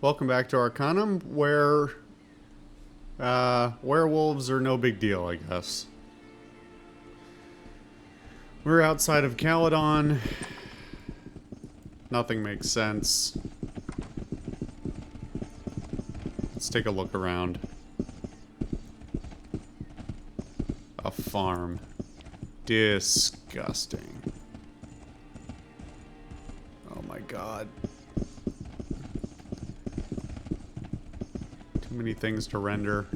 Welcome back to Arcanum, where werewolves are no big deal, I guess. We're outside of Caledon. Nothing makes sense. Let's take a look around. A farm. Disgusting. Oh my god. Too many things to render.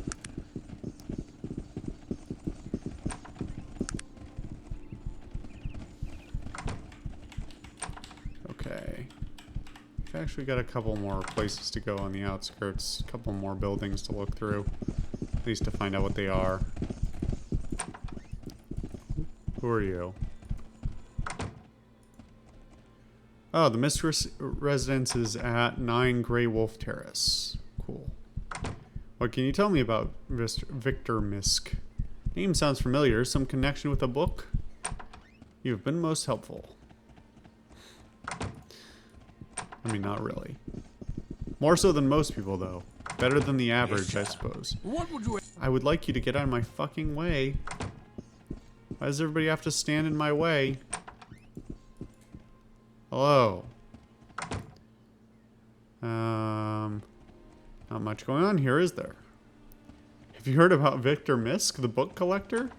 Okay. We've actually got a couple more places to go on the outskirts. A couple more buildings to look through. At least to find out what they are. Who are you? Oh, the mistress residence is at 9 Grey Wolf Terrace. Cool. What can you tell me about Victor Misk? Name sounds familiar. Some connection with a book? You've been most helpful. I mean, not really. More so than most people, though. Better than the average, I suppose. What would you... I would like you to get out of my fucking way. Why does everybody have to stand in my way? Hello. Not much going on here, is there? Have you heard about Victor Misk, the book collector?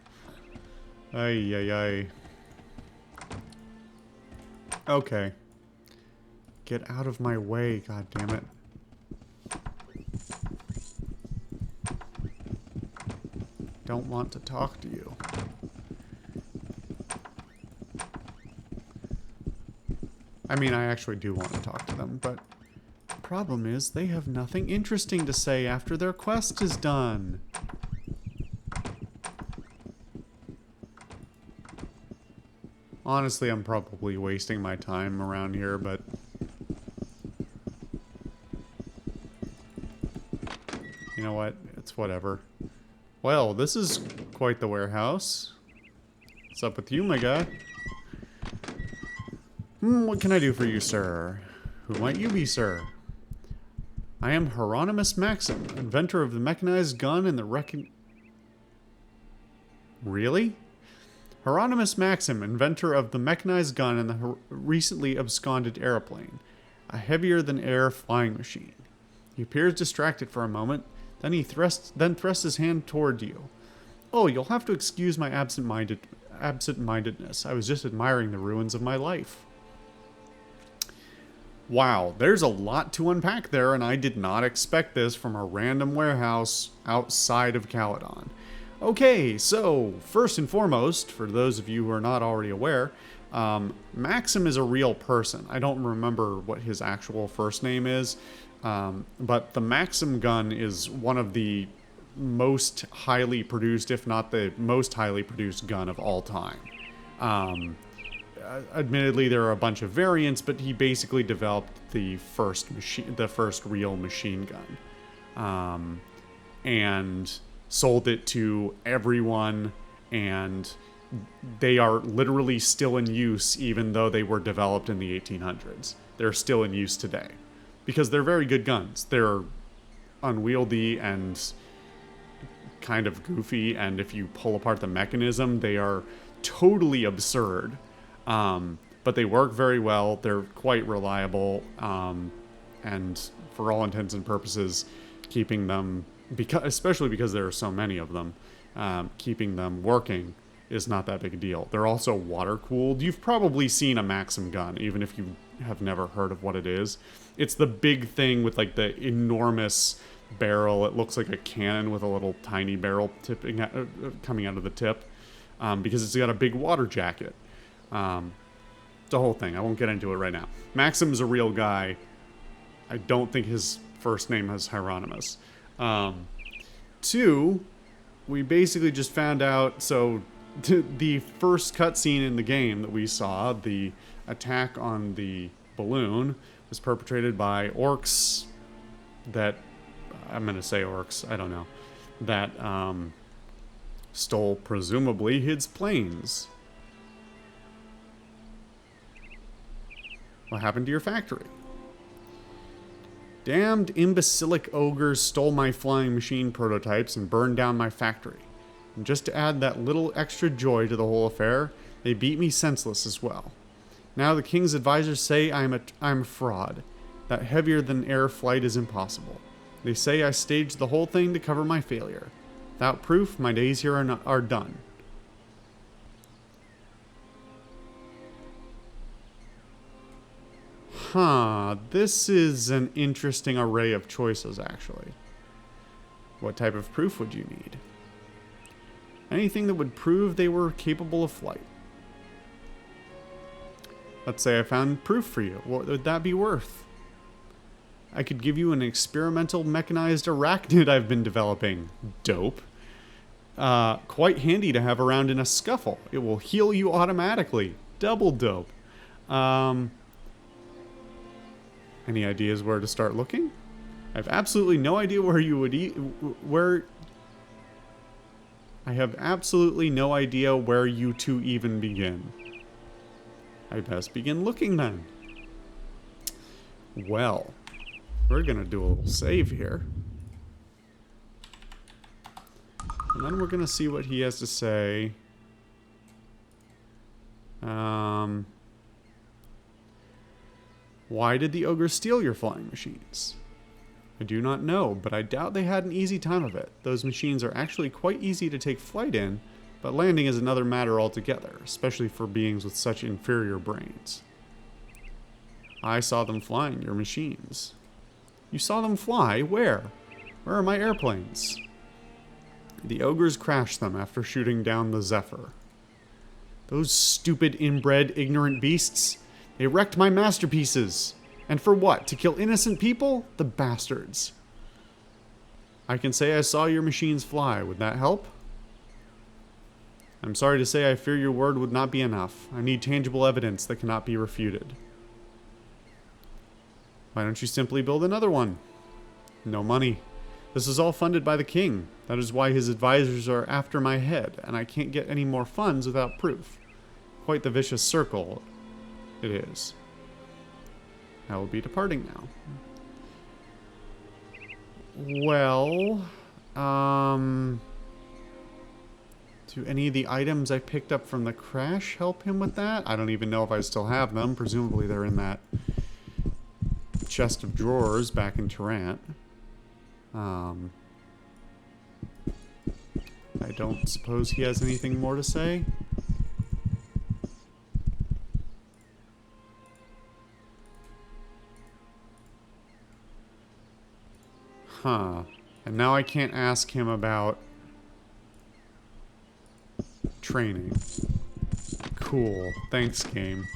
Ay, ay, ay. Okay. Get out of my way, god damn it. Don't want to talk to you. I mean, I actually do want to talk to them, but the problem is they have nothing interesting to say after their quest is done. Honestly, I'm probably wasting my time around here, but you know what? It's whatever. Well, this is quite the warehouse. What's up with you, my guy? What can I do for you, sir? Who might you be, sir? I am Hieronymus Maxim, inventor of the mechanized gun and the Really? Hieronymus Maxim, inventor of the mechanized gun and the recently absconded airplane. A heavier-than-air flying machine. He appears distracted for a moment, then he thrusts his hand toward you. Oh, you'll have to excuse my absent-mindedness. I was just admiring the ruins of my life. Wow, there's a lot to unpack there, and I did not expect this from a random warehouse outside of Caledon. Okay, so, first and foremost, for those of you who are not already aware, Maxim is a real person. I don't remember what his actual first name is, but the Maxim gun is one of the most highly produced, if not the most highly produced gun of all time. Admittedly, there are a bunch of variants, but he basically developed the first real machine gun, and sold it to everyone, and they are literally still in use, even though they were developed in the 1800s. They're still in use today, because they're very good guns. They're unwieldy and kind of goofy, and if you pull apart the mechanism, they are totally absurd. But they work very well. They're quite reliable, and for all intents and purposes, keeping them, especially because there are so many of them, keeping them working is not that big a deal. They're also water cooled. You've probably seen a Maxim gun, even if you have never heard of what it is. It's the big thing with like the enormous barrel. It looks like a cannon with a little tiny barrel coming out of the tip, because it's got a big water jacket. The whole thing. I won't get into it right now. Maxim's a real guy. I don't think his first name is Hieronymus. Two, we basically just found out, so the first cutscene in the game that we saw, the attack on the balloon, was perpetrated by orcs that, I'm going to say orcs, I don't know, that stole presumably his planes. What happened to your factory? Damned imbecilic ogres stole my flying machine prototypes and burned down my factory. And just to add that little extra joy to the whole affair, they beat me senseless as well. Now the king's advisors say I'm a fraud, that heavier than air flight is impossible. They say I staged the whole thing to cover my failure. Without proof, my days here are done. Huh, this is an interesting array of choices, actually. What type of proof would you need? Anything that would prove they were capable of flight. Let's say I found proof for you. What would that be worth? I could give you an experimental mechanized arachnid I've been developing. Dope. Quite handy to have around in a scuffle. It will heal you automatically. Double dope. Any ideas where to start looking? I have absolutely no idea where you would I have absolutely no idea where you two even begin. I best begin looking then. Well, we're gonna do a little save here. And then we're gonna see what he has to say. Why did the ogre steal your flying machines? I do not know, but I doubt they had an easy time of it. Those machines are actually quite easy to take flight in, but landing is another matter altogether, especially for beings with such inferior brains. I saw them flying your machines. You saw them fly? Where? Where are my airplanes? The ogres crashed them after shooting down the Zephyr. Those stupid, inbred, ignorant beasts. They wrecked my masterpieces. And for what? To kill innocent people? The bastards. I can say I saw your machines fly. Would that help? I'm sorry to say I fear your word would not be enough. I need tangible evidence that cannot be refuted. Why don't you simply build another one? No money. This is all funded by the king. That is why his advisors are after my head, and I can't get any more funds without proof. Quite the vicious circle it is. I will be departing now. Well, do any of the items I picked up from the crash help him with that? I don't even know if I still have them. Presumably they're in that chest of drawers back in Tarrant. I don't suppose he has anything more to say. Huh. And now I can't ask him about training. Cool. Thanks, game.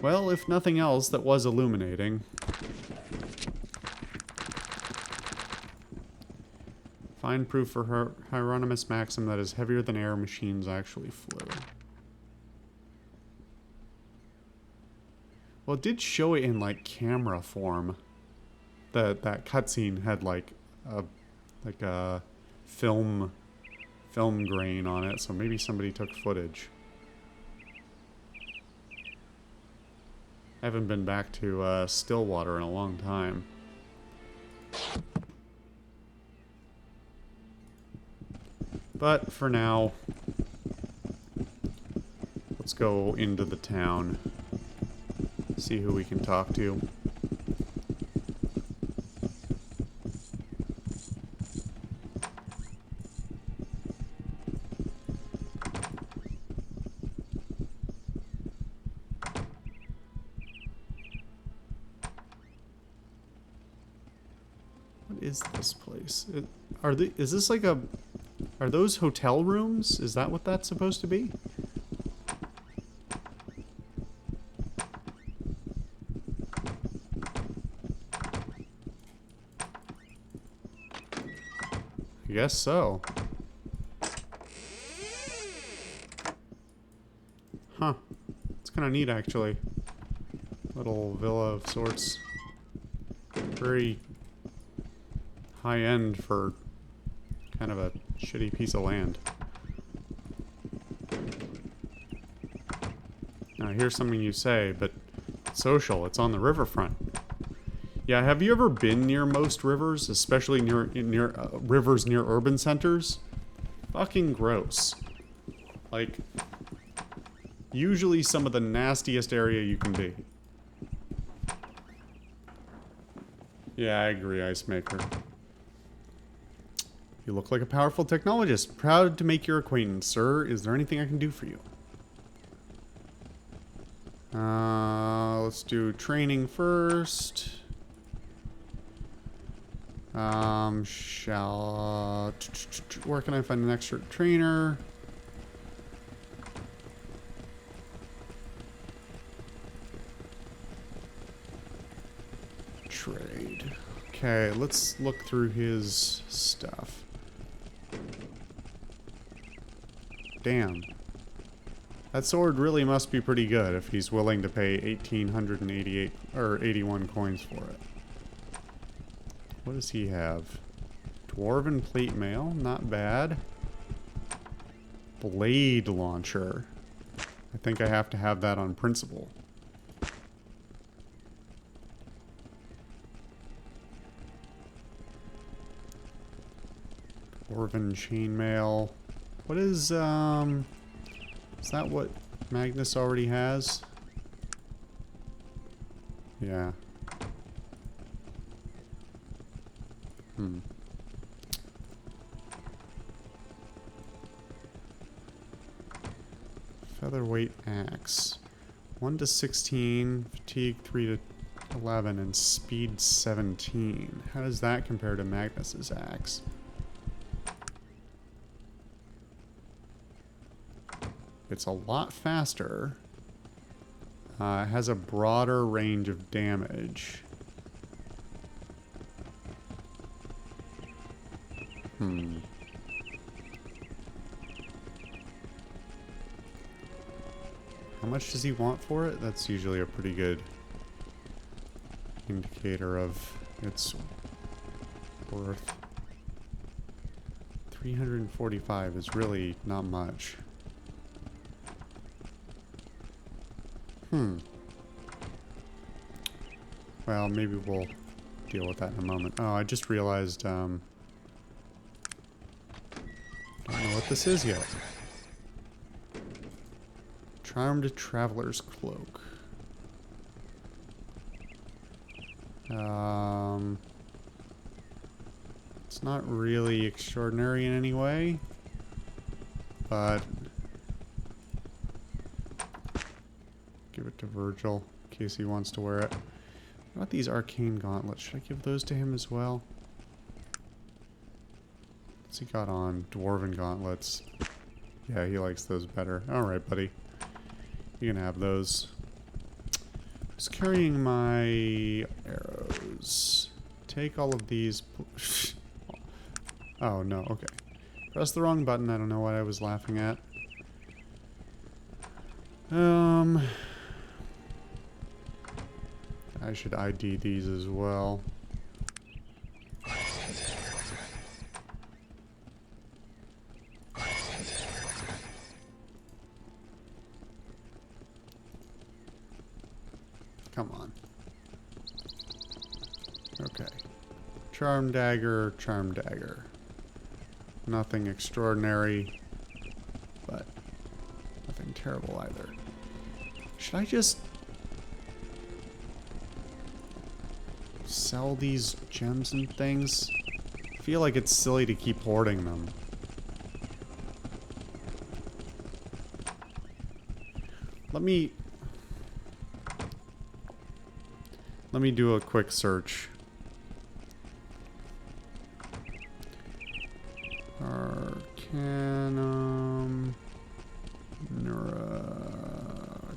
Well, if nothing else, that was illuminating. Find proof for her Hieronymus Maxim that is heavier than air machines actually flew. Well, it did show it in, like, camera form. That cutscene had, like a film grain on it, so maybe somebody took footage. I haven't been back to Stillwater in a long time. But for now, let's go into the town, see who we can talk to. What is this place? Is this like a... Are those hotel rooms? Is that what that's supposed to be? I guess so. Huh. It's kind of neat, actually. Little villa of sorts. Very high-end for kind of a shitty piece of land. Now, here's something you say, but Social. It's on the riverfront. Yeah, have you ever been near most rivers, especially near rivers near urban centers? Fucking gross. Like, usually some of the nastiest area you can be. Yeah, I agree, Ice Maker. You look like a powerful technologist. Proud to make your acquaintance, sir. Is there anything I can do for you? Let's do training first. Where can I find an expert trainer? Trade. Okay, let's look through his stuff. Damn. That sword really must be pretty good if he's willing to pay 1,888 or 81 coins for it. What does he have? Dwarven plate mail, not bad. Blade launcher. I think I have to have that on principle. Dwarven chainmail. What is that what Magnus already has? Yeah. Featherweight axe. 1 to 16, fatigue 3 to 11, and speed 17. How does that compare to Magnus's axe? It's a lot faster. It has a broader range of damage. How much does he want for it? That's usually a pretty good indicator of its worth. 345 is really not much. Well, maybe we'll deal with that in a moment. Oh, I just realized, don't know what this is yet. Charmed Traveler's Cloak. It's not really extraordinary in any way, but give it to Virgil in case he wants to wear it. What about these arcane gauntlets? Should I give those to him as well? What's he got on? Dwarven gauntlets. Yeah, he likes those better. Alright, buddy. You can have those. Just carrying my arrows. Take all of these. Oh, no. Okay. Press the wrong button. I don't know what I was laughing at. I should ID these as well. Come on. Okay. Charm dagger, charm dagger. Nothing extraordinary, but nothing terrible either. Should I just sell these gems and things? I feel like it's silly to keep hoarding them. Let me do a quick search. Arcanum,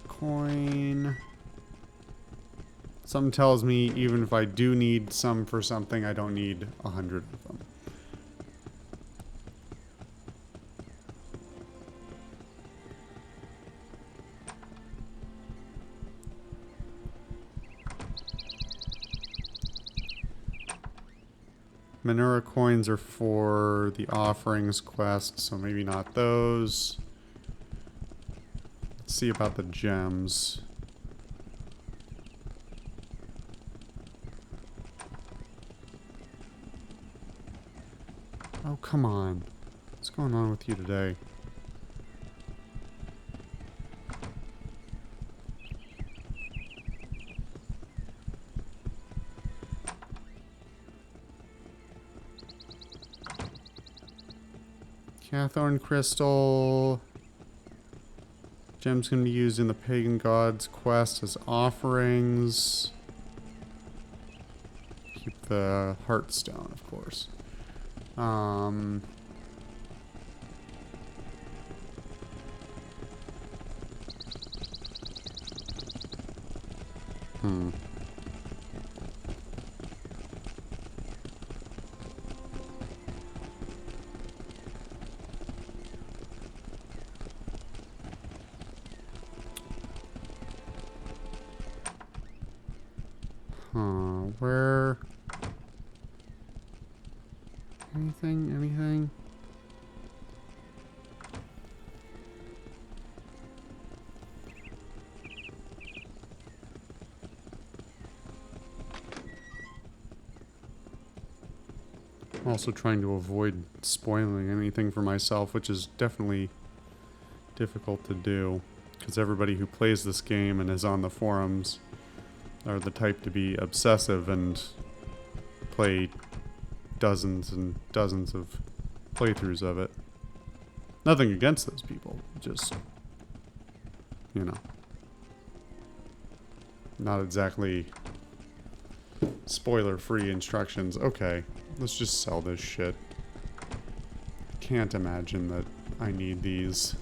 coin. Something tells me even if I do need some for something, I don't need 100 of them. Manura coins are for the offerings quest, so maybe not those. Let's see about the gems. Oh, come on. What's going on with you today? Cathorn crystal. Gems can be used in the pagan god's quest as offerings. Keep the heartstone, of course. Where? Anything? I'm also trying to avoid spoiling anything for myself, which is definitely difficult to do, because everybody who plays this game and is on the forums are the type to be obsessive and play dozens and dozens of playthroughs of it. Nothing against those people, just, you know, not exactly spoiler-free instructions. Okay, let's just sell this shit. Can't imagine that I need these.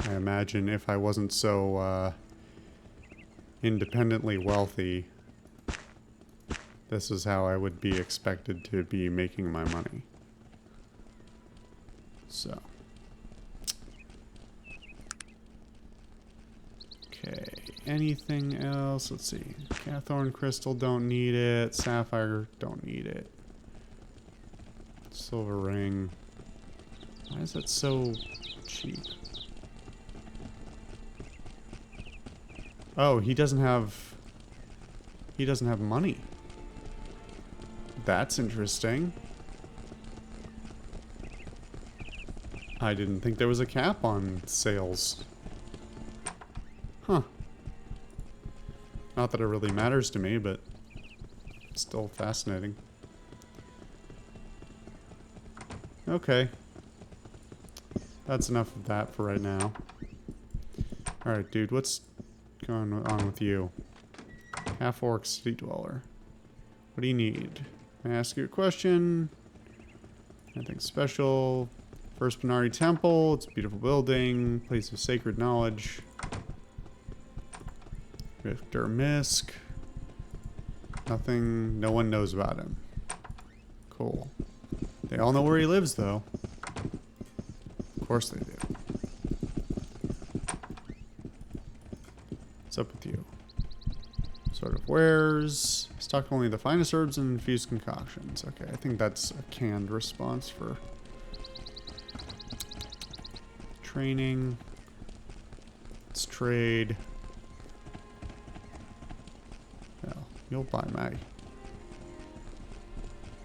I imagine if I wasn't so independently wealthy, this is how I would be expected to be making my money. So. Okay, anything else? Let's see. Cathorn crystal, don't need it. Sapphire, don't need it. Silver ring. Why is that so cheap? Oh, he doesn't have money. That's interesting. I didn't think there was a cap on sales. Huh. Not that it really matters to me, but still fascinating. Okay. That's enough of that for right now. Alright, dude, what's going on with you? Half-orc city dweller. What do you need? May I ask you a question? Nothing special. First Benari Temple. It's a beautiful building. Place of sacred knowledge. Victor Misk. Nothing. No one knows about him. Cool. They all know where he lives, though. Of course they do. What's up with you? Sort of wares. Stock only the finest herbs and infused concoctions. Okay, I think that's a canned response for training. Let's trade. Well, you'll buy my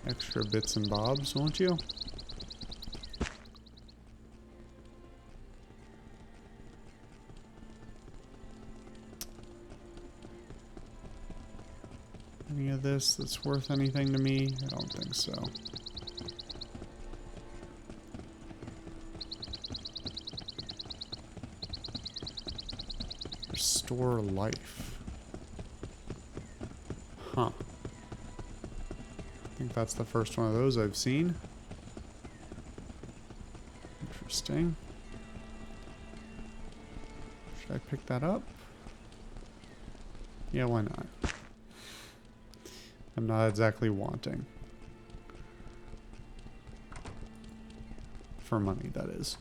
extra bits and bobs, won't you? Any of this that's worth anything to me? I don't think so. Restore life. Huh. I think that's the first one of those I've seen. Interesting. Should I pick that up? Yeah, why not? I'm not exactly wanting. For money, that is.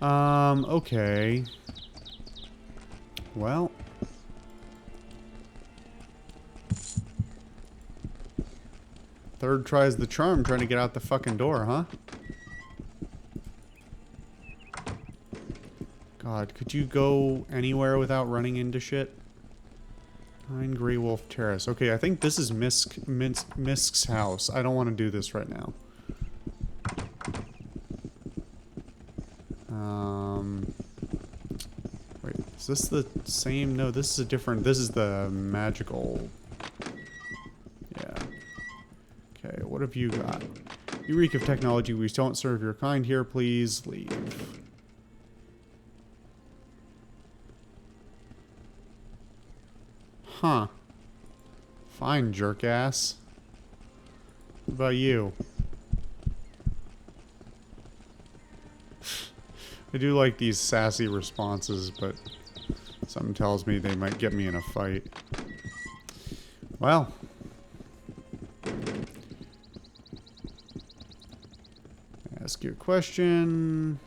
Okay. Well. Third tries the charm, trying to get out the fucking door, huh? God, could you go anywhere without running into shit? 9 Grey Wolf Terrace. Okay, I think this is Misk's house. I don't want to do this right now. Wait, is this the same? No, this is a different... This is the magical... Yeah. Okay, what have you got? You reek of technology. We don't serve your kind here. Please leave. Huh. Fine, jerk ass. What about you? I do like these sassy responses, but something tells me they might get me in a fight. Well. Ask you a question.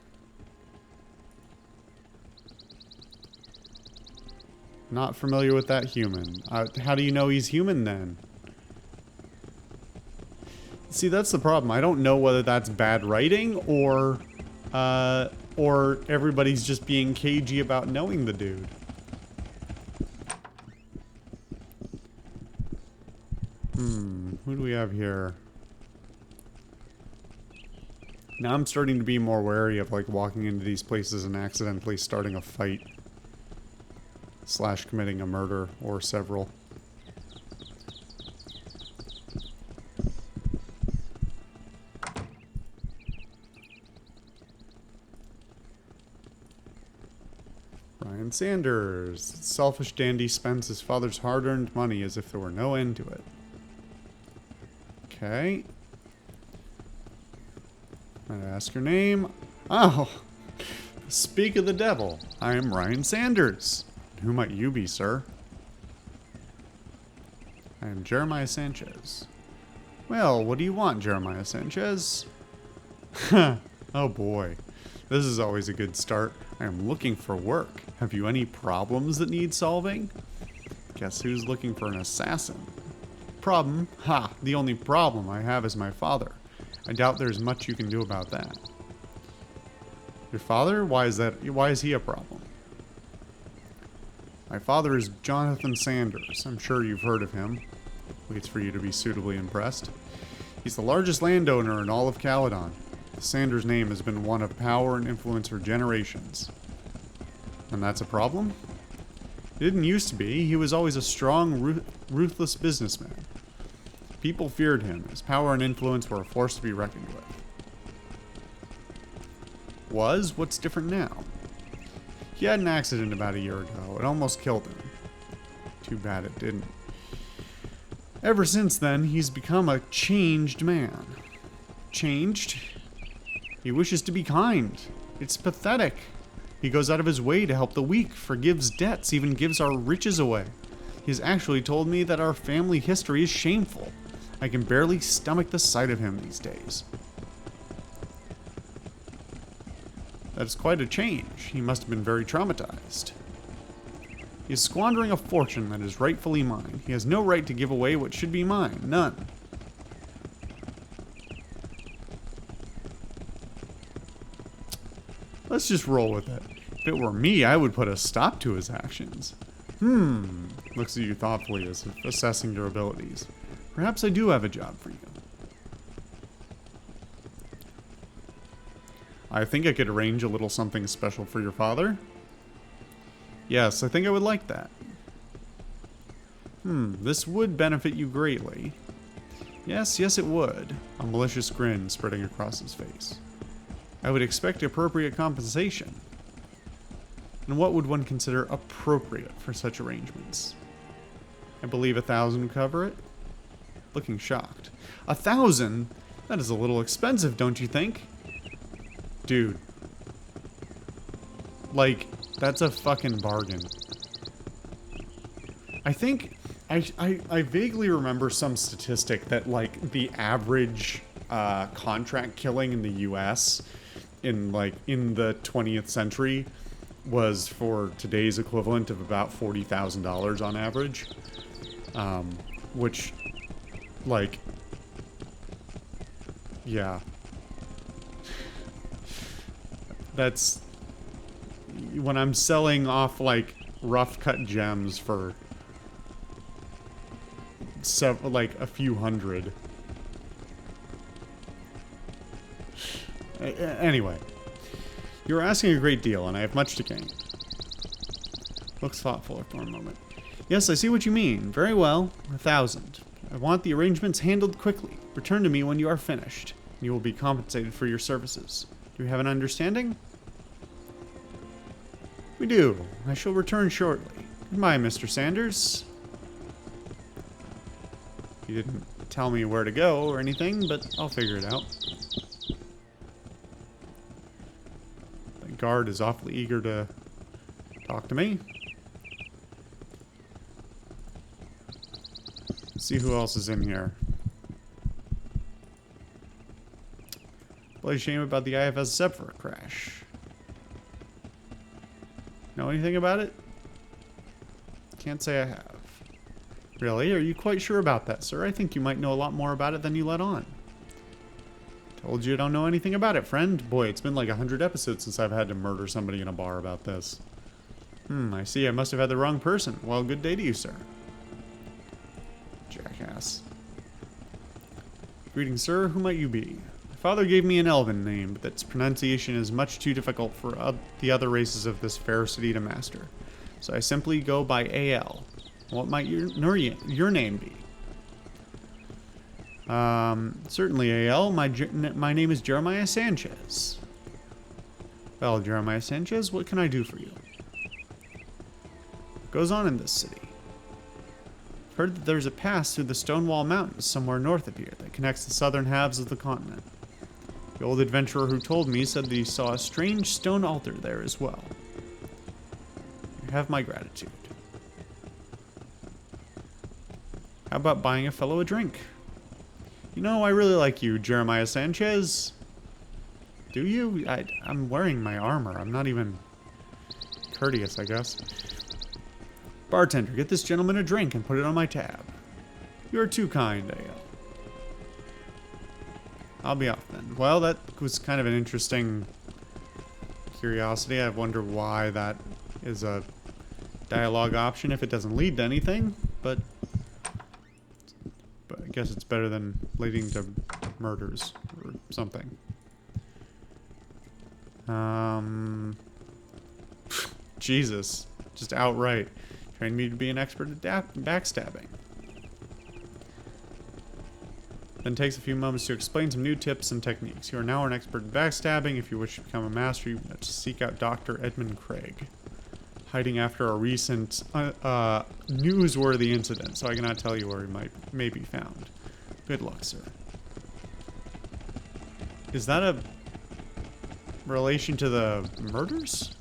Not familiar with that human. How do you know he's human then? See, that's the problem. I don't know whether that's bad writing or everybody's just being cagey about knowing the dude. Who do we have here? Now I'm starting to be more wary of like walking into these places and accidentally starting a fight. / committing a murder or several. Ryan Sanders. Selfish dandy spends his father's hard-earned money as if there were no end to it. Okay. I'm gonna ask your name. Oh! Speak of the devil. I am Ryan Sanders. Who might you be, sir? I am Jeremiah Sanchez. Well, what do you want, Jeremiah Sanchez? Oh boy. This is always a good start. I am looking for work. Have you any problems that need solving? Guess who's looking for an assassin? Problem? Ha! The only problem I have is my father. I doubt there's much you can do about that. Your father? Why is he a problem? My father is Jonathan Sanders. I'm sure you've heard of him. Waits for you to be suitably impressed. He's the largest landowner in all of Caledon. The Sanders name has been one of power and influence for generations. And that's a problem? It didn't used to be. He was always a strong, ruthless businessman. People feared him. His power and influence were a force to be reckoned with. Was? What's different now? He had an accident about a year ago. It almost killed him. Too bad it didn't. Ever since then, he's become a changed man. Changed? He wishes to be kind. It's pathetic. He goes out of his way to help the weak, forgives debts, even gives our riches away. He's actually told me that our family history is shameful. I can barely stomach the sight of him these days. That's quite a change. He must have been very traumatized. He is squandering a fortune that is rightfully mine. He has no right to give away what should be mine. None. Let's just roll with it. If it were me, I would put a stop to his actions. Looks at you thoughtfully as if assessing your abilities. Perhaps I do have a job for you. I think I could arrange a little something special for your father. Yes, I think I would like that. This would benefit you greatly. Yes, it would. A malicious grin spreading across his face. I would expect appropriate compensation. And what would one consider appropriate for such arrangements? I believe 1,000 would cover it. Looking shocked. 1,000? That is a little expensive, don't you think? Dude. Like, that's a fucking bargain. I think... I vaguely remember some statistic that, like, the average contract killing in the U.S. in the 20th century was for today's equivalent of about $40,000 on average. Which, like... Yeah. That's... When I'm selling off, like, rough cut gems for like a few hundred. Anyway, you're asking a great deal, and I have much to gain. Looks thoughtful for a moment. Yes, I see what you mean. Very well. 1,000. I want the arrangements handled quickly. Return to me when you are finished. You will be compensated for your services. Do we have an understanding? We do. I shall return shortly. Goodbye, Mr. Sanders. He didn't tell me where to go or anything, but I'll figure it out. The guard is awfully eager to talk to me. Let's see who else is in here. Bloody shame about the IFS Zephyr crash. Know anything about it? Can't say I have. Really? Are you quite sure about that, sir? I think you might know a lot more about it than you let on. Told you I don't know anything about it, friend. Boy, it's been like 100 episodes since I've had to murder somebody in a bar about this. I see. I must have had the wrong person. Well, good day to you, sir. Jackass. Greetings, sir. Who might you be? My father gave me an elven name, but its pronunciation is much too difficult for the other races of this fair city to master. So I simply go by AL. What might your name be? Certainly, AL. My name is Jeremiah Sanchez. Well, Jeremiah Sanchez, what can I do for you? What goes on in this city? I've heard that there's a pass through the Stonewall Mountains somewhere north of here that connects the southern halves of the continent. The old adventurer who told me said that he saw a strange stone altar there as well. You have my gratitude. How about buying a fellow a drink? You know, I really like you, Jeremiah Sanchez. Do you? I'm wearing my armor. I'm not even courteous, I guess. Bartender, get this gentleman a drink and put it on my tab. You're too kind, Ale. I'll be off then. Well, that was kind of an interesting curiosity. I wonder why that is a dialogue option if it doesn't lead to anything, but I guess it's better than leading to murders or something. Jesus. Just outright. Trained me to be an expert at backstabbing. Then takes a few moments to explain some new tips and techniques. You are now an expert in backstabbing. If you wish to become a master, you have to seek out Dr. Edmund Craig, hiding after a recent newsworthy incident, so I cannot tell you where he may be found. Good luck, sir. Is that a relation to the murders?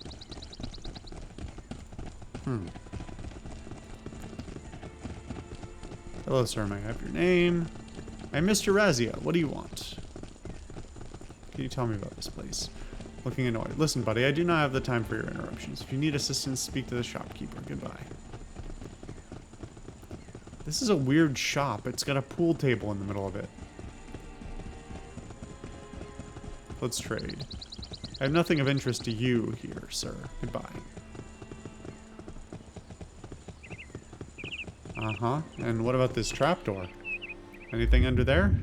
Hello, sir. May I have your name? I'm Mr. Razia. What do you want? Can you tell me about this place? Looking annoyed. Listen, buddy, I do not have the time for your interruptions. If you need assistance, speak to the shopkeeper. Goodbye. This is a weird shop. It's got a pool table in the middle of it. Let's trade. I have nothing of interest to you here, sir. Goodbye. Uh-huh. And what about this trapdoor? Anything under there?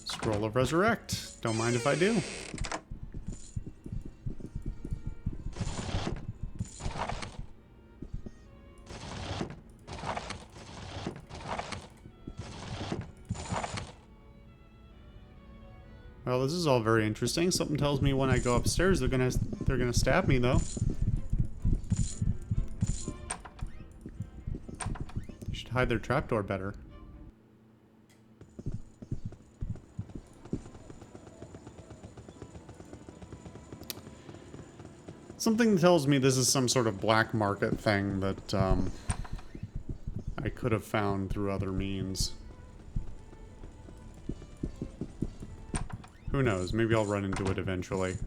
Scroll of Resurrect. Don't mind if I do. Well, this is all very interesting. Something tells me when I go upstairs they're gonna stab me though. They should hide their trapdoor better. Something tells me this is some sort of black market thing that I could have found through other means. Who knows? Maybe I'll run into it eventually.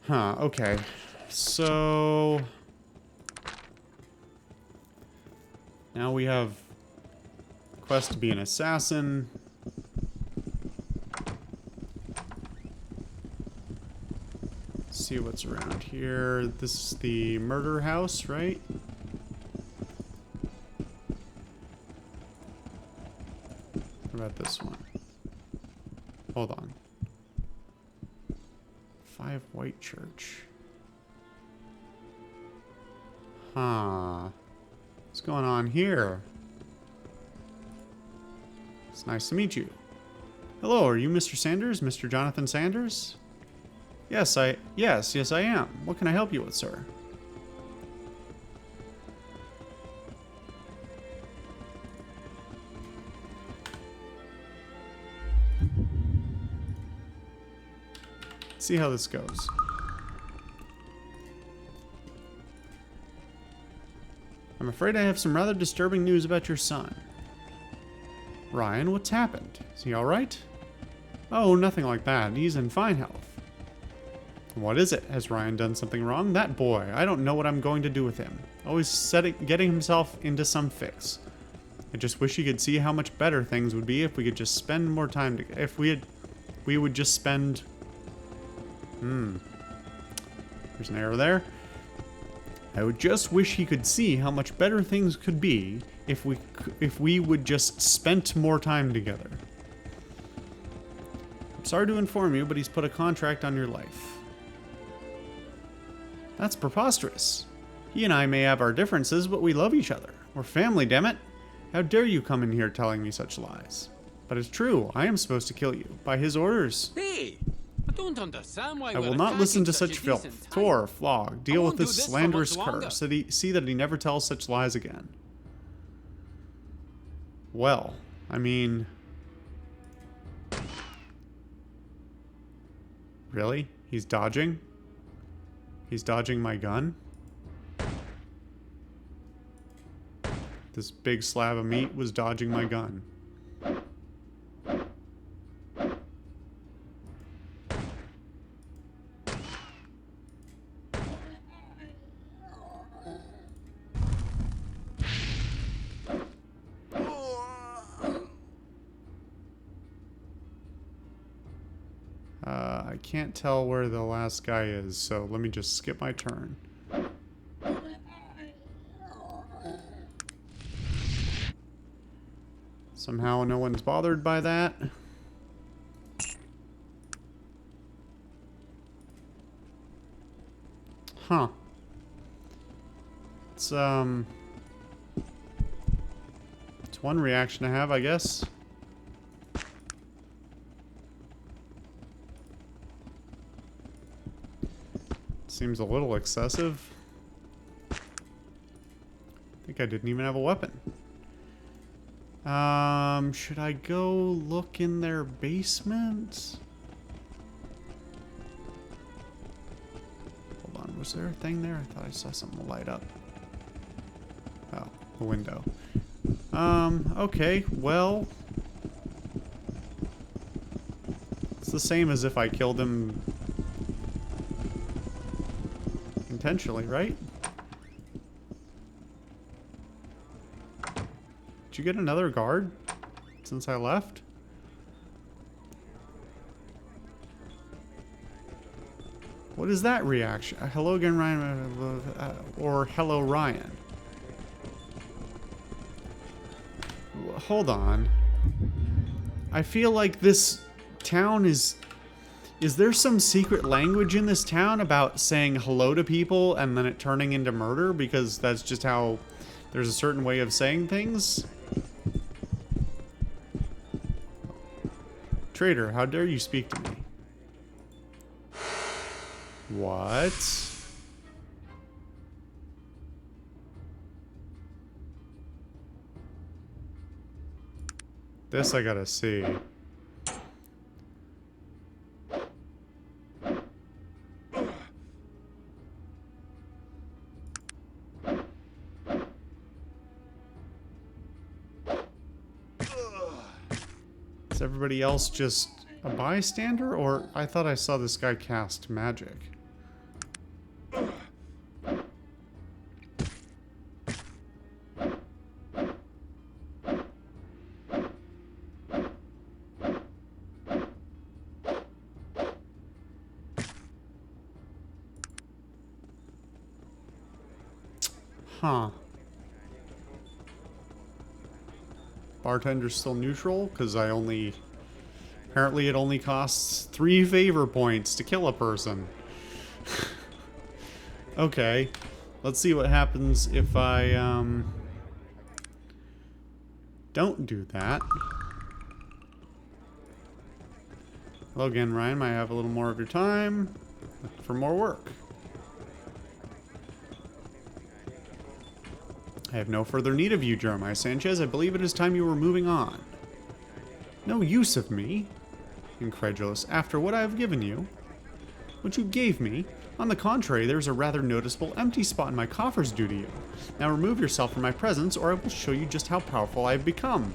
Huh, okay. So... now we have quest to be an assassin. Let's see what's around here. This is the murder house, right? What about this one? Hold on. 5 White Church. Huh. What's going on here? It's nice to meet you. Hello, are you Mr. Sanders? Mr. Jonathan Sanders? Yes, I am. What can I help you with, sir? Let's see how this goes. I'm afraid I have some rather disturbing news about your son. Ryan, what's happened? Is he alright? Oh, nothing like that. He's in fine health. What is it? Has Ryan done something wrong? That boy, I don't know what I'm going to do with him. Always getting himself into some fix. I just wish you could see how much better things would be if we could just spend more time together. If we would just spend... There's an arrow there. I would just wish he could see how much better things could be if we would just spent more time together. I'm sorry to inform you, but he's put a contract on your life. That's preposterous. He and I may have our differences, but we love each other. We're family, damn it. How dare you come in here telling me such lies? But it's true. I am supposed to kill you. By his orders. Hey, I don't understand why I will not listen to such filth. Tore, flog. Deal with this slanderous cur. See that he never tells such lies again. Well, I mean... Really? He's dodging? He's dodging my gun? This big slab of meat was dodging my gun. I can't tell where the last guy is, so let me just skip my turn. Somehow no one's bothered by that. Huh. It's one reaction to have, I guess. Seems a little excessive. I think I didn't even have a weapon. Should I go look in their basement? Hold on, was there a thing there? I thought I saw something light up. Oh, the window. Okay, well... it's the same as if I killed him... intentionally, right? Did you get another guard since I left? What is that reaction? Hello again, Ryan, or hello, Ryan. Hold on. I feel like this town is... Is there some secret language in this town about saying hello to people and then it turning into murder? Because that's just how... there's a certain way of saying things? Traitor, how dare you speak to me? What? This I gotta see. Is everybody else just a bystander, or I thought I saw this guy cast magic. Huh. Bartender's still neutral, because apparently it only costs 3 favor points to kill a person. Okay. Let's see what happens if I, don't do that. Hello again, Ryan. Might have a little more of your time for more work. I have no further need of you, Jeremiah Sanchez. I believe it is time you were moving on. No use of me? Incredulous. After what I have given you? What you gave me? On the contrary, there is a rather noticeable empty spot in my coffers due to you. Now remove yourself from my presence, or I will show you just how powerful I have become.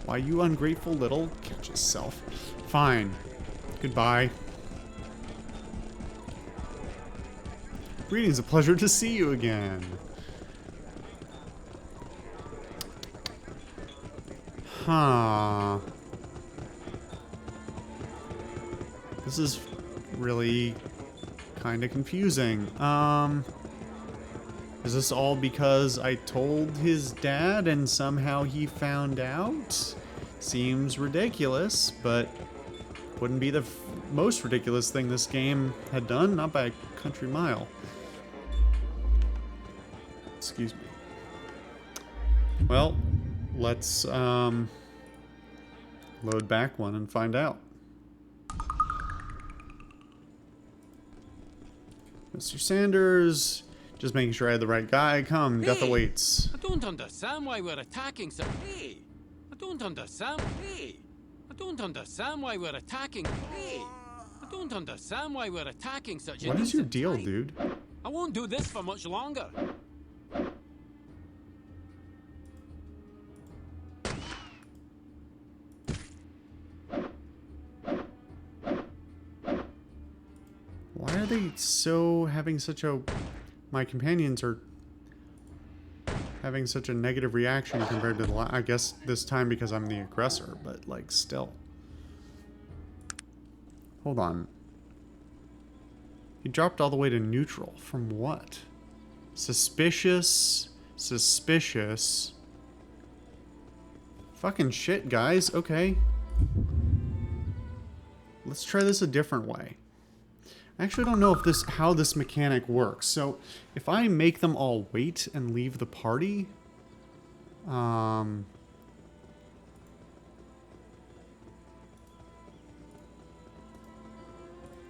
Why, you ungrateful little... Catch yourself. Fine. Goodbye. Greetings, a pleasure to see you again. Huh. This is really kind of confusing. Is this all because I told his dad and somehow he found out? Seems ridiculous, but wouldn't be the most ridiculous thing this game had done, not by a country mile. Excuse me. Well, let's load back one and find out. Mr. Sanders, just making sure I had the right guy. Come, death awaits. I don't understand why we're attacking some... Hey! I don't understand... Hey! I don't understand why we're attacking... Hey! I don't understand why we're attacking such a... What is your deal, dude? I won't do this for much longer. Why are they having such a... My companions are having such a negative reaction compared to the I guess this time because I'm the aggressor, but like still. Hold on. He dropped all the way to neutral. From what? Suspicious. Suspicious. Fucking shit, guys. Okay. Let's try this a different way. I actually don't know if how this mechanic works. So, if I make them all wait and leave the party,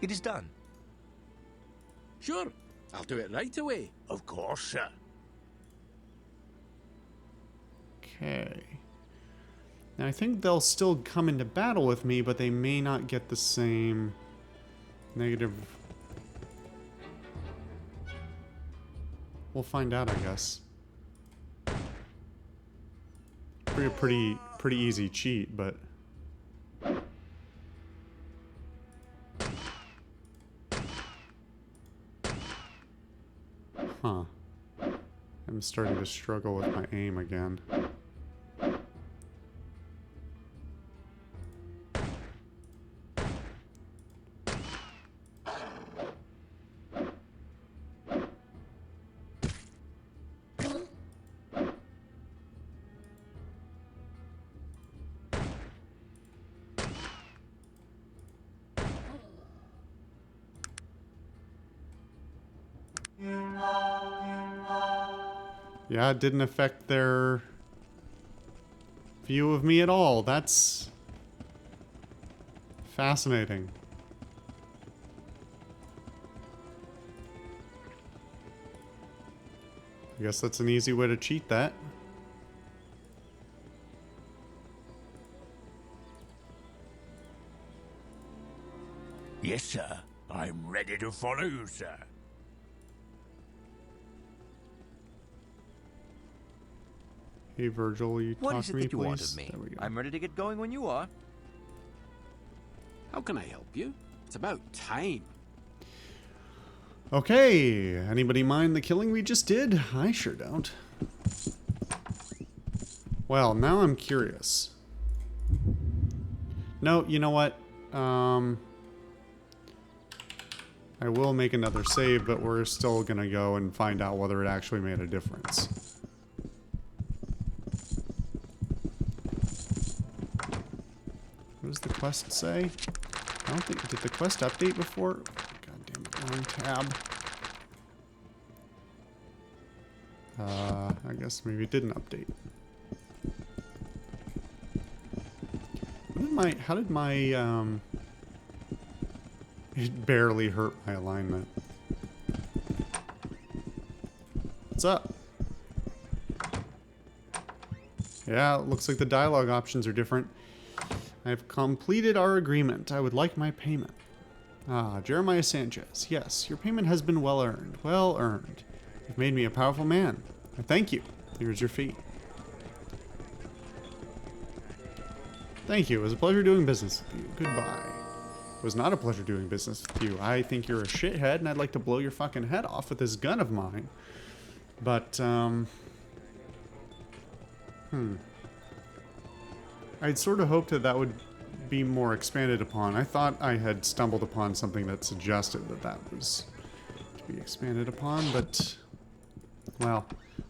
It is done. Sure, I'll do it right away. Of course, sir. okay. Now I think they'll still come into battle with me, but they may not get the same negative. We'll find out, I guess. Pretty easy cheat, but huh. I'm starting to struggle with my aim again. Yeah, it didn't affect their view of me at all. That's fascinating. I guess that's an easy way to cheat that. Yes, sir. I'm ready to follow you, sir. Hey, Virgil, will you What talk is to it me, that you please? want of me? There we go. I'm ready to get going when you are. How can I help you? It's about time. Okay, anybody mind the killing we just did? I sure don't. Well, now I'm curious. No, you know what? I will make another save, but we're still gonna go and find out whether it actually made a difference. What does the quest say? I don't think... Did the quest update before? God damn it, wrong tab. I guess maybe it didn't update. How did my, it barely hurt my alignment. What's up? Yeah, it looks like the dialogue options are different. I've completed our agreement. I would like my payment. Ah, Jeremiah Sanchez. Yes, your payment has been well earned. Well earned. You've made me a powerful man. I thank you. Here's your fee. Thank you. It was a pleasure doing business with you. Goodbye. It was not a pleasure doing business with you. I think you're a shithead, and I'd like to blow your fucking head off with this gun of mine. But, I'd sort of hoped that that would be more expanded upon. I thought I had stumbled upon something that suggested that that was to be expanded upon, but... Well,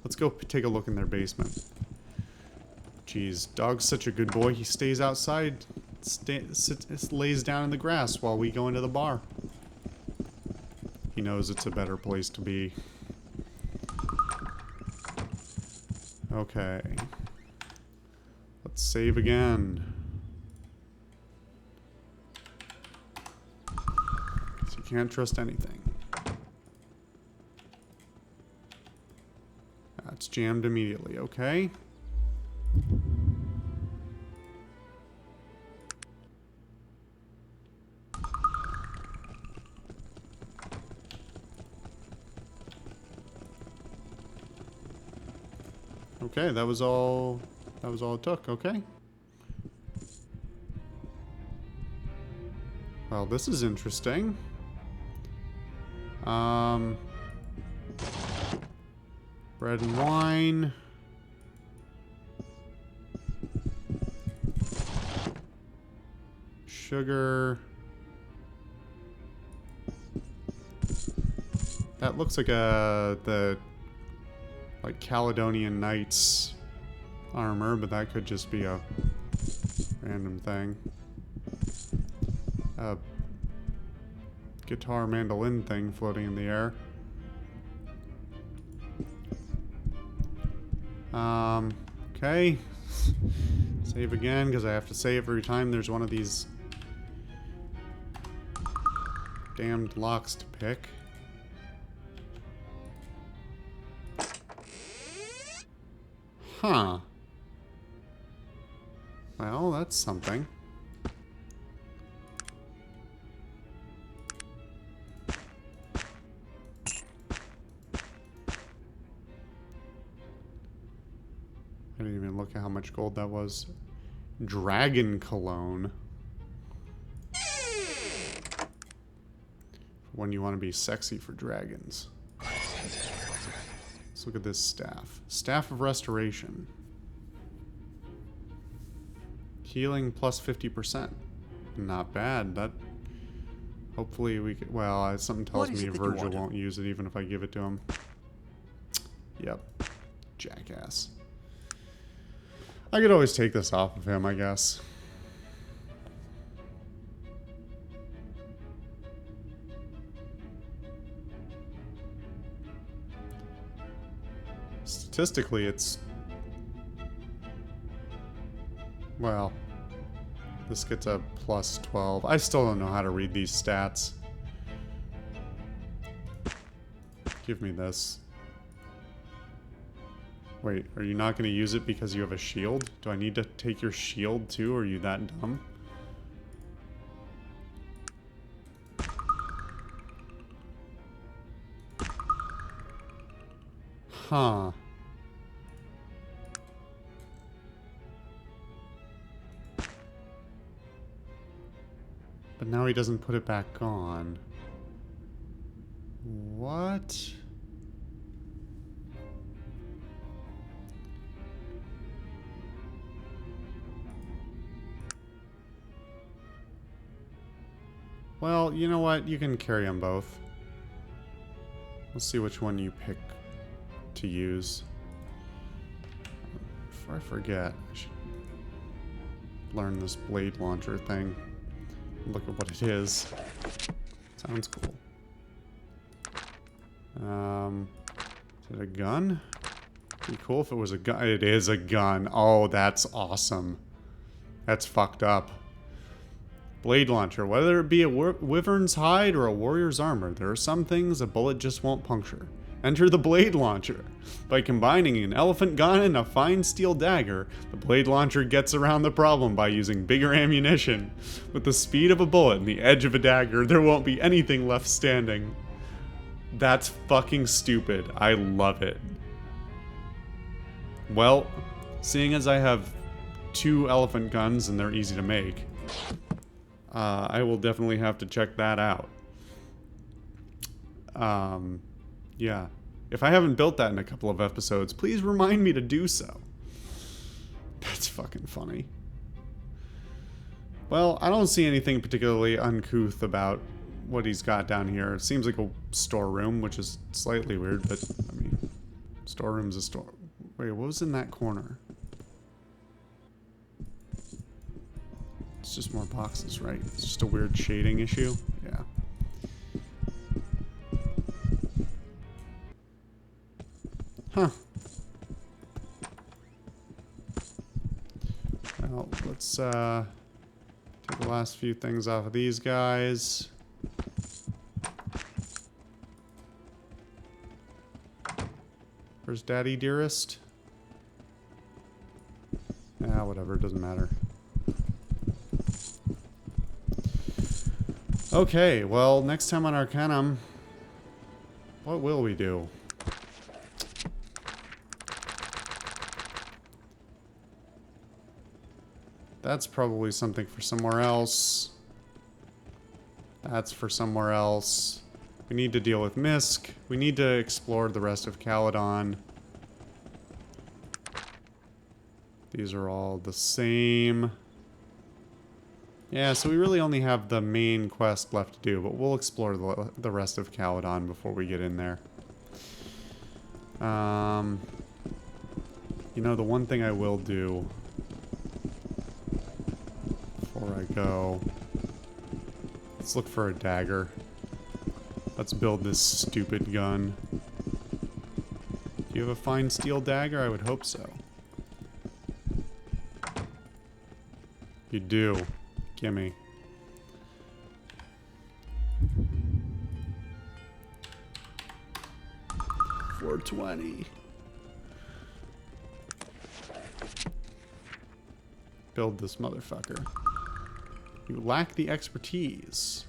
let's go take a look in their basement. Jeez, dog's such a good boy. He stays outside, lays down in the grass while we go into the bar. He knows it's a better place to be. Okay. Let's save again. Because you can't trust anything. That's jammed immediately, okay? Okay, that was all it took, okay? Well, this is interesting. Bread and wine. Sugar. That looks like the like Caledonian Knights armor, but that could just be a random thing. A guitar mandolin thing floating in the air. Okay. Save again, because I have to save every time there's one of these damned locks to pick. Huh. Well, that's something. I didn't even look at how much gold that was. Dragon cologne. When you want to be sexy for dragons. Let's look at this staff. Staff of Restoration. Healing plus 50%. Not bad. That... Hopefully we could... Well, something tells me Virgil won't use it even if I give it to him. Yep. Jackass. I could always take this off of him, I guess. Statistically, it's... Well, this gets a plus 12. I still don't know how to read these stats. Give me this. Wait, are you not going to use it because you have a shield? Do I need to take your shield too, or are you that dumb? Huh. But now he doesn't put it back on. What? Well, you know what? You can carry them both. Let's see which one you pick to use. Before I forget, I should learn this blade launcher thing. Look at what it is. Sounds cool. Is it a gun? Be cool if it was a gun. It is a gun. Oh, that's awesome. That's fucked up. Blade launcher. Whether it be a wyvern's hide or a warrior's armor, there are some things a bullet just won't puncture. Enter the blade launcher. By combining an elephant gun and a fine steel dagger, the blade launcher gets around the problem by using bigger ammunition. With the speed of a bullet and the edge of a dagger, there won't be anything left standing. That's fucking stupid. I love it. Well, seeing as I have 2 elephant guns and they're easy to make, I will definitely have to check that out. Yeah. If I haven't built that in a couple of episodes, please remind me to do so. That's fucking funny. Well, I don't see anything particularly uncouth about what he's got down here. It seems like a storeroom, which is slightly weird, but, I mean, storeroom's a store. Wait, what was in that corner? It's just more boxes, right? It's just a weird shading issue. Yeah. Huh. Well, let's take the last few things off of these guys. Where's Daddy Dearest? Ah, whatever, it doesn't matter. Okay, well, next time on Arcanum, what will we do? That's probably something for somewhere else. That's for somewhere else. We need to deal with Misk. We need to explore the rest of Caledon. These are all the same. Yeah, so we really only have the main quest left to do, but we'll explore the rest of Caledon before we get in there. You know, the one thing I will do before I go, let's look for a dagger. Let's build this stupid gun. Do you have a fine steel dagger? I would hope so. You do. Gimme. $420. Build this motherfucker. You lack the expertise.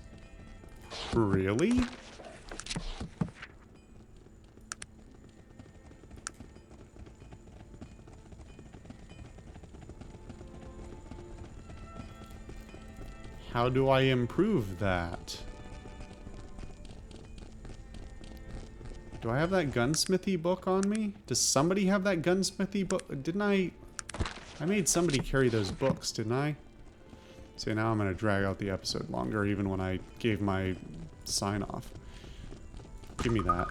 Really? How do I improve that? Do I have that gunsmithy book on me? Does somebody have that gunsmithy book? Didn't I made somebody carry those books, didn't I? See, now I'm gonna drag out the episode longer, even when I gave my sign off. Give me that.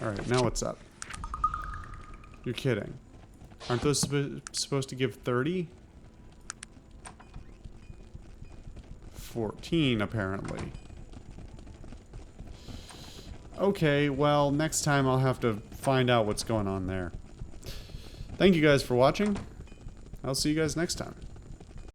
Alright, now what's up? You're kidding. Aren't those supposed to give 30? 14, apparently. Okay, well, next time I'll have to find out what's going on there. Thank you guys for watching. I'll see you guys next time.